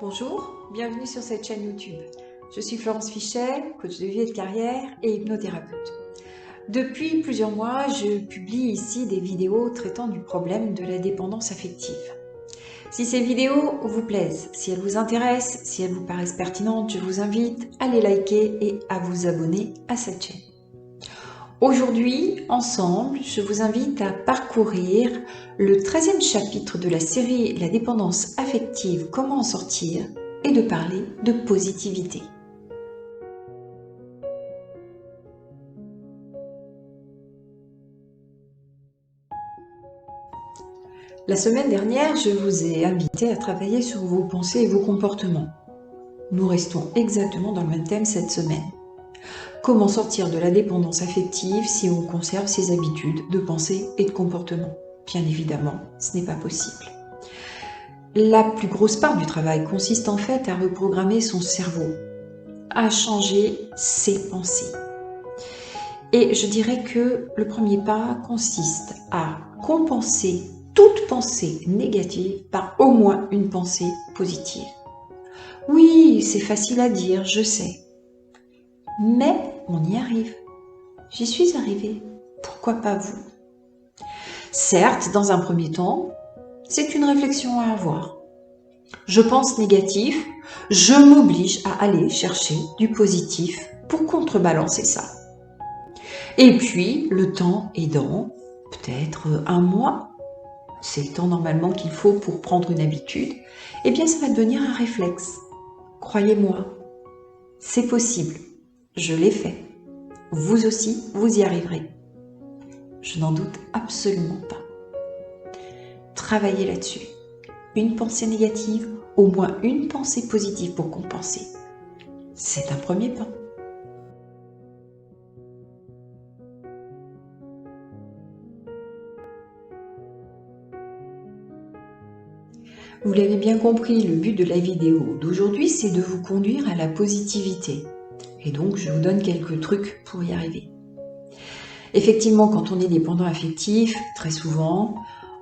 Bonjour, bienvenue sur cette chaîne YouTube. Je suis Florence Fichet, coach de vie et de carrière et hypnothérapeute. Depuis plusieurs mois, je publie ici des vidéos traitant du problème de la dépendance affective. Si ces vidéos vous plaisent, si elles vous intéressent, si elles vous paraissent pertinentes, je vous invite à les liker et à vous abonner à cette chaîne. Aujourd'hui, ensemble, je vous invite à parcourir le 13e chapitre de la série La dépendance affective, comment en sortir, et de parler de positivité. La semaine dernière, je vous ai invité à travailler sur vos pensées et vos comportements. Nous restons exactement dans le même thème cette semaine. Comment sortir de la dépendance affective si on conserve ses habitudes de pensée et de comportement? Bien évidemment, ce n'est pas possible. La plus grosse part du travail consiste en fait à reprogrammer son cerveau, à changer ses pensées. Et je dirais que le premier pas consiste à compenser toute pensée négative par au moins une pensée positive. Oui, c'est facile à dire, je sais. Mais on y arrive. J'y suis arrivée. Pourquoi pas vous? Certes, dans un premier temps, c'est une réflexion à avoir. Je pense négatif, je m'oblige à aller chercher du positif pour contrebalancer ça. Et puis, le temps aidant, peut-être un mois, c'est le temps normalement qu'il faut pour prendre une habitude, eh bien ça va devenir un réflexe. Croyez-moi, c'est possible. Je l'ai fait. Vous aussi, vous y arriverez. Je n'en doute absolument pas. Travaillez là-dessus. Une pensée négative, au moins une pensée positive pour compenser. C'est un premier pas. Vous l'avez bien compris, le but de la vidéo d'aujourd'hui, c'est de vous conduire à la positivité. Et donc, je vous donne quelques trucs pour y arriver. Effectivement, quand on est dépendant affectif, très souvent,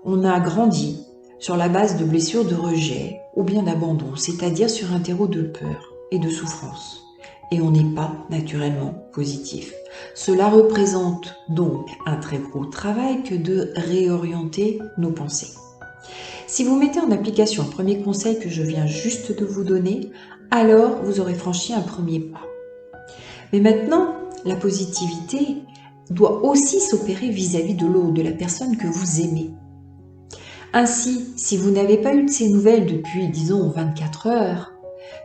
on a grandi sur la base de blessures de rejet ou bien d'abandon, c'est-à-dire sur un terreau de peur et de souffrance. Et on n'est pas naturellement positif. Cela représente donc un très gros travail que de réorienter nos pensées. Si vous mettez en application le premier conseil que je viens juste de vous donner, alors vous aurez franchi un premier pas. Mais maintenant, la positivité doit aussi s'opérer vis-à-vis de l'autre, de la personne que vous aimez. Ainsi, si vous n'avez pas eu de ces nouvelles depuis, disons, 24 heures,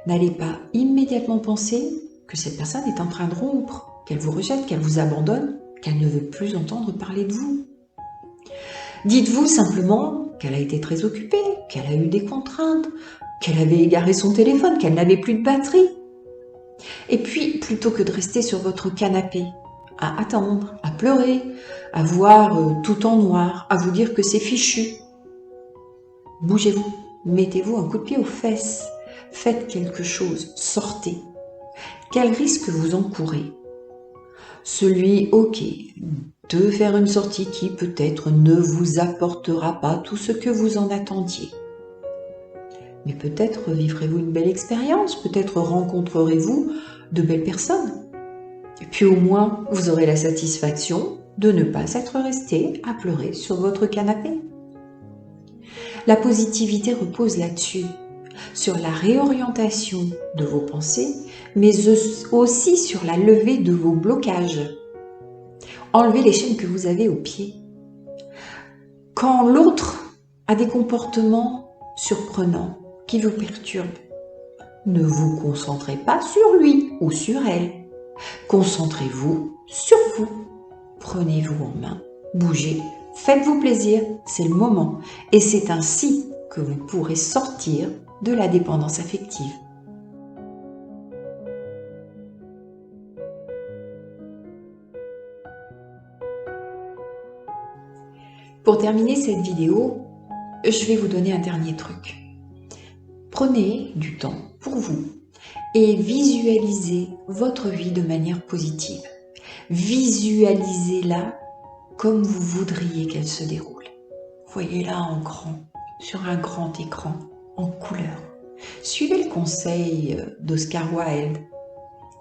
n'allez pas immédiatement penser que cette personne est en train de rompre, qu'elle vous rejette, qu'elle vous abandonne, qu'elle ne veut plus entendre parler de vous. Dites-vous simplement qu'elle a été très occupée, qu'elle a eu des contraintes, qu'elle avait égaré son téléphone, qu'elle n'avait plus de batterie. Et puis, plutôt que de rester sur votre canapé, à attendre, à pleurer, à voir tout en noir, à vous dire que c'est fichu, bougez-vous, mettez-vous un coup de pied aux fesses, faites quelque chose, sortez. Quel risque vous encourez? Celui, ok, de faire une sortie qui peut-être ne vous apportera pas tout ce que vous en attendiez. Mais peut-être vivrez-vous une belle expérience, peut-être rencontrerez-vous de belles personnes. Et puis au moins, vous aurez la satisfaction de ne pas être resté à pleurer sur votre canapé. La positivité repose là-dessus, sur la réorientation de vos pensées, mais aussi sur la levée de vos blocages. Enlevez les chaînes que vous avez aux pieds. Quand l'autre a des comportements surprenants qui vous perturbent, ne vous concentrez pas sur lui ou sur elle. Concentrez-vous sur vous. Prenez-vous en main, bougez, faites-vous plaisir, c'est le moment. Et c'est ainsi que vous pourrez sortir de la dépendance affective. Pour terminer cette vidéo, je vais vous donner un dernier truc. Prenez du temps pour vous et visualisez votre vie de manière positive. Visualisez-la comme vous voudriez qu'elle se déroule. Voyez-la en grand, sur un grand écran, en couleur. Suivez le conseil d'Oscar Wilde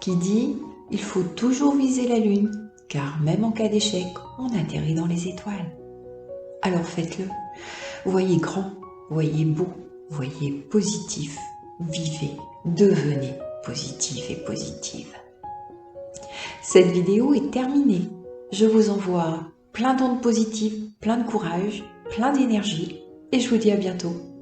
qui dit « Il faut toujours viser la lune, car même en cas d'échec, on atterrit dans les étoiles. » Alors faites-le. Voyez grand, voyez beau, voyez positif, vivez, devenez positif et positive. Cette vidéo est terminée. Je vous envoie plein d'ondes positives, plein de courage, plein d'énergie et je vous dis à bientôt.